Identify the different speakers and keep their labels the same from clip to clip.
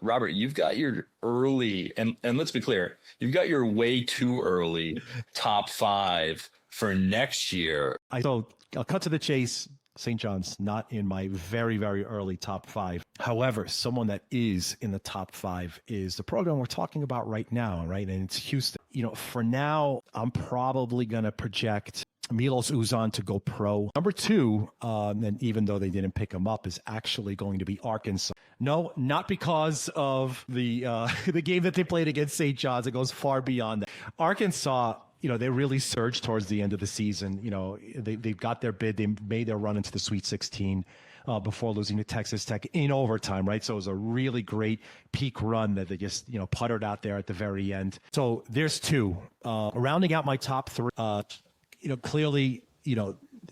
Speaker 1: Robert, you've got your early, and let's be clear, you've got your way too early top five for next year.
Speaker 2: So I'll cut to the chase. St. John's not in my very, very early top five. However, someone that is in the top five is the program we're talking about right now, right? And it's Houston. For now, I'm probably going to project Milos Uzan to go pro. Number two, and even though they didn't pick him up, is actually going to be Arkansas. No, not because of the the game that they played against St. John's. It goes far beyond that. Arkansas, they really surged towards the end of the season. They've got their bid. They made their run into the Sweet 16 before losing to Texas Tech in overtime, right? So it was a really great peak run that they just, puttered out there at the very end. So there's two. Rounding out my top three, clearly,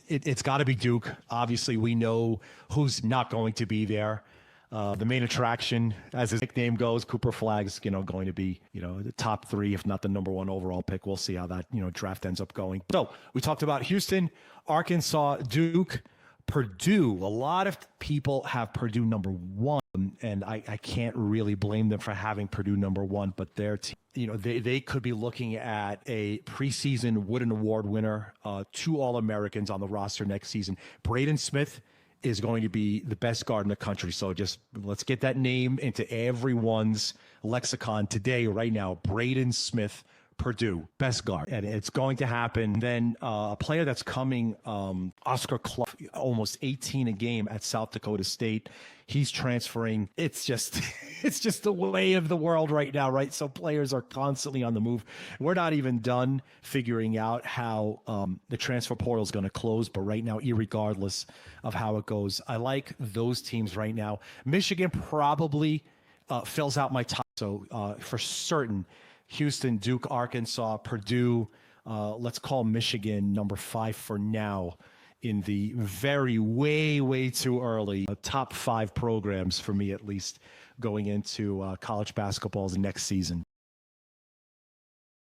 Speaker 2: it's got to be Duke. Obviously, we know who's not going to be there. The main attraction, as his nickname goes, Cooper Flagg's, going to be, the top three, if not the number one overall pick. We'll see how that, draft ends up going. So we talked about Houston, Arkansas, Duke, Purdue. A lot of people have Purdue number one, and I can't really blame them for having Purdue number one, but their team, they could be looking at a preseason Wooden Award winner, 2 All-Americans on the roster next season. Braden Smith is going to be the best guard in the country. So just let's get that name into everyone's lexicon today, right now. Braden Smith, Purdue, best guard. And it's going to happen. Then a player that's coming, Oscar Clough, almost 18 a game at South Dakota State. He's transferring. It's just the way of the world right now, right? So players are constantly on the move. We're not even done figuring out how the transfer portal is going to close. But right now, irregardless of how it goes, I like those teams right now. Michigan probably fills out my top. So for certain, Houston, Duke, Arkansas, Purdue. Let's call Michigan number 5 for now in the very way too early top 5 programs for me, at least, going into college basketball's next season.